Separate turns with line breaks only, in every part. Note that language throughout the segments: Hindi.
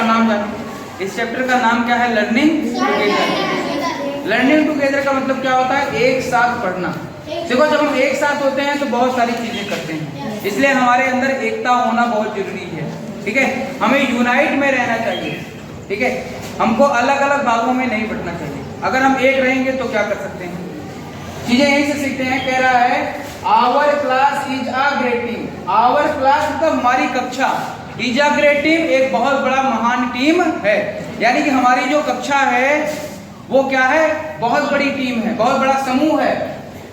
नाम जानो। इस चैप्टर का नाम क्या है? Learning together. लर्निंग टुगेदर का मतलब क्या होता है? एक साथ पढ़ना। देखो जब हम एक साथ होते हैं तो बहुत सारी चीजें करते हैं, इसलिए हमारे अंदर एकता होना बहुत जरूरी है। ठीक है, हमें यूनाइट में रहना चाहिए। ठीक है, हमको अलग अलग भागों में नहीं बंटना चाहिए। अगर हम एक रहेंगे तो क्या कर सकते हैं? चीजें यहीं से सीखते हैं। कह रहा है our class is a great team. Our class मतलब हमारी कक्षा, इज अ ग्रेट टीम एक बहुत बड़ा महान टीम है। यानी कि हमारी जो कक्षा है वो क्या है? बहुत बड़ी टीम है, बहुत बड़ा समूह है।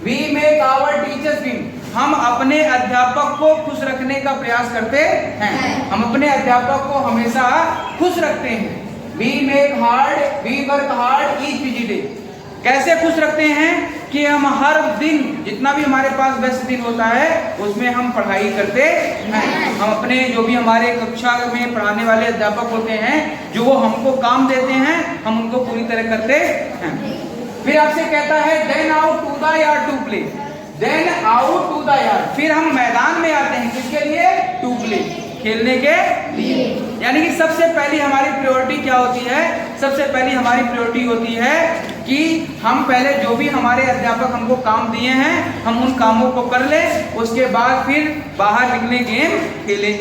We make our teachers team. हम अपने अध्यापक को खुश रखने का प्रयास करते हैं। हम अपने अध्यापक को हमेशा खुश रखते हैं। We work hard each busy day. कैसे खुश रखते हैं? कि हम हर दिन जितना भी हमारे पास व्यस्त दिन होता है उसमें हम पढ़ाई करते हैं। हम अपने जो भी हमारे कक्षा में पढ़ाने वाले अध्यापक होते हैं, जो वो हमको काम देते हैं, हम उनको पूरी तरह करते हैं। फिर आपसे कहता है then out to the yard to play. Then out to the yard, फिर हम मैदान में आते हैं। किसके लिए? टू प्ले, खेलने के लिए। यानी कि सबसे पहली हमारी प्रायोरिटी क्या होती है? सबसे पहली हमारी प्रायोरिटी होती है कि हम पहले जो भी हमारे अध्यापक हमको काम दिए हैं हम उन कामों को कर लें, उसके बाद फिर बाहर निकले, गेम खेलें।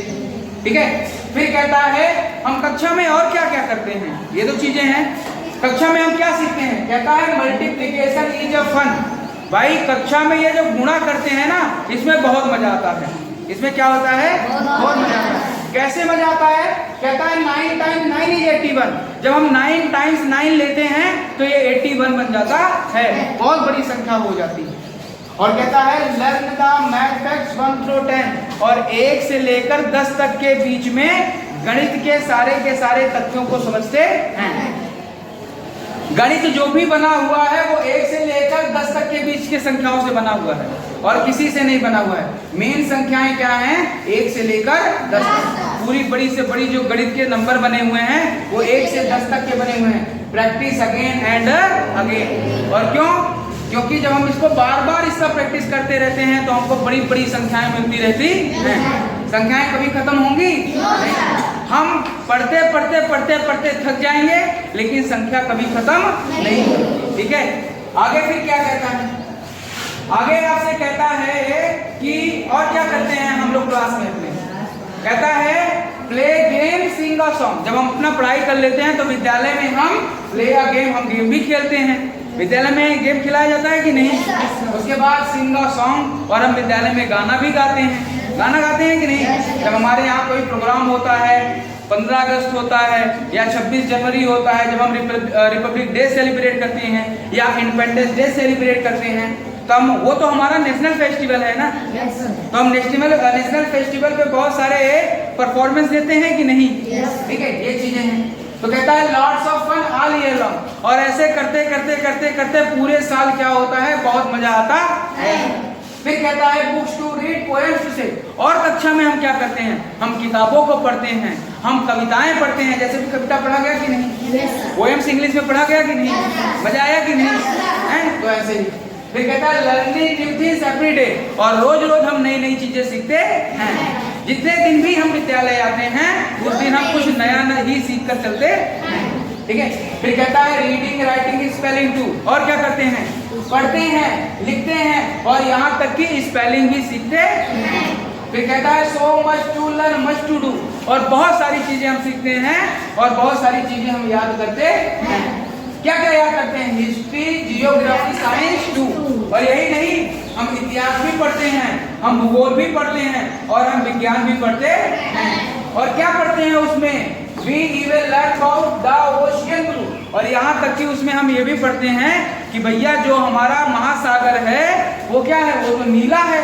ठीक है, फिर कहता है हम कक्षा में और क्या क्या करते हैं? ये तो चीजें हैं। कक्षा में हम क्या सीखते हैं? कहता है मल्टीप्लिकेशन इज अ फन। भाई कक्षा में ये जो गुणा करते हैं ना, इसमें बहुत मजा आता है। इसमें क्या होता है? बहुत मजा आता है। कैसे मजा आता है? कहता है 9 टाइम्स 9 इज 81। जब हम 9 टाइम्स 9 लेते हैं तो ये 81 बन जाता है, बहुत बड़ी संख्या हो जाती है। और कहता है learn the math facts 1 through 10। और 1 से लेकर 10 तक के बीच में गणित के सारे तथ्यों को समझते हैं। गणित जो भी बना हुआ है वो 1 से लेकर 10 तक के बीच के संख्याओं से बना हुआ है और किसी से नहीं बना हुआ है। मेन संख्याएं क्या हैं? 1 से लेकर 10 तक। पूरी बड़ी से बड़ी जो गणित के नंबर बने हुए हैं वो 1 से 10 तक के बने हुए हैं। Practice again and again. और क्यों? क्योंकि जब हम इसको बार बार इसका प्रैक्टिस करते रहते हैं तो हमको बड़ी बड़ी संख्याएं मिलती रहती हैं। संख्याएं कभी खत्म होंगी नहीं। हम पढ़ते थक जाएंगे लेकिन संख्या कभी खत्म नहीं होगी। ठीक है, आगे फिर क्या कहता है? आगे आपसे कहता है कि और क्या करते हैं हम लोग क्लास में अपने? कहता है play game sing a song. जब हम अपना पढ़ाई कर लेते हैं तो विद्यालय में हम प्ले अ गेम, हम गेम भी खेलते हैं। विद्यालय में गेम खिलाया जाता है कि नहीं? उसके बाद सिंग अ सॉन्ग, और हम विद्यालय में गाना भी गाते हैं। गाना गाते हैं कि नहीं? जब हमारे यहाँ कोई प्रोग्राम होता है, 15 अगस्त होता है या 26 जनवरी होता है, जब हम रिपब्लिक डे सेलिब्रेट करते हैं या इंडिपेंडेंस डे सेलिब्रेट करते हैं, तो हम वो तो हमारा नेशनल फेस्टिवल है ना। तो हम नेशनल फेस्टिवल पे बहुत सारे परफॉर्मेंस देते हैं कि नहीं? ठीक है, ये चीजें हैं। तो कहता है lots of fun all year long. और ऐसे करते पूरे साल क्या होता है? बहुत मजा आता है। फिर कहता है books to read, poems to say. और कक्षा में हम क्या करते हैं? हम किताबों को पढ़ते हैं, हम कविताएं पढ़ते हैं। जैसे भी कविता पढ़ा गया कि नहीं? पोएम्स इंग्लिश में पढ़ा गया कि नहीं? मजा आया कि नहीं? है तो ऐसे ही। फिर कहता है learning new things every day. और रोज रोज हम नई नई चीजें सीखते हैं। जितने दिन भी हम विद्यालय आते हैं उस दिन हम कुछ नया ही सीख कर चलते हैं। ठीक है, फिर कहता है रीडिंग राइटिंग स्पेलिंग टू। और क्या करते हैं? पढ़ते हैं, लिखते हैं और यहाँ तक कि स्पेलिंग भी सीखते हैं। फिर कहता है so much to learn much to do. और बहुत सारी चीजें हम सीखते हैं और बहुत सारी चीजें हम याद करते हैं। क्या क्या याद करते हैं? History, geography, science too. और यही नहीं, हम इतिहास भी पढ़ते हैं, हम भूगोल भी पढ़ते हैं और हम विज्ञान भी पढ़ते हैं। और क्या पढ़ते हैं उसमें? We even learn about the ocean blue। और यहाँ तक कि उसमें हम ये भी पढ़ते हैं कि भैया जो हमारा महासागर है वो क्या है? वो तो नीला है।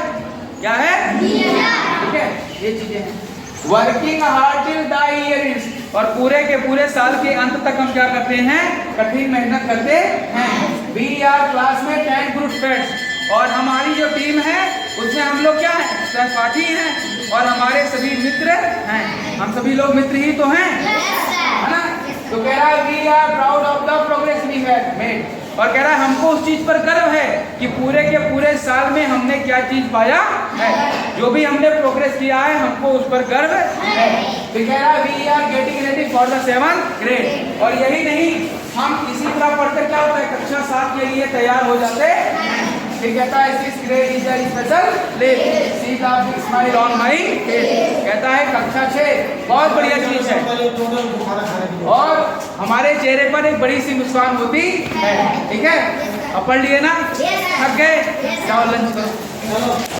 क्या है? नीला। ठीक है, ये चीजें हैं। Working hard till the year ends. और पूरे के पूरे साल के अंत तक हम क्या करते हैं? कठिन मेहनत करते हैं। We are classmates and good friends। और हमारी जो टीम है उसमें हम लोग क्या है? सहपाठी हैं और हमारे सभी मित्र हैं। हम सभी लोग मित्र ही तो हैं, है ना? तो कह रहा है we are proud of the progress we have made. और कह रहा है हमको उस चीज पर गर्व है कि पूरे के पूरे साल में हमने क्या चीज पाया है। जो भी हमने प्रोग्रेस किया है हमको उस पर गर्व है। फिर कह रहा है we are getting ready for the 7th grade. और यही नहीं, हम इसी तरह पढ़ते क्या होता है, कक्षा 7 के लिए तैयार हो जाते हैं। फिर कहता है this grade is a special day, see the big smile on my face. कहता है कक्षा 6 बहुत बढ़िया चीज है और हमारे चेहरे पर एक बड़ी सी मुस्कान होती है। ठीक है, अब पढ़ लिए ना, थक गए, जाओ लंच करो।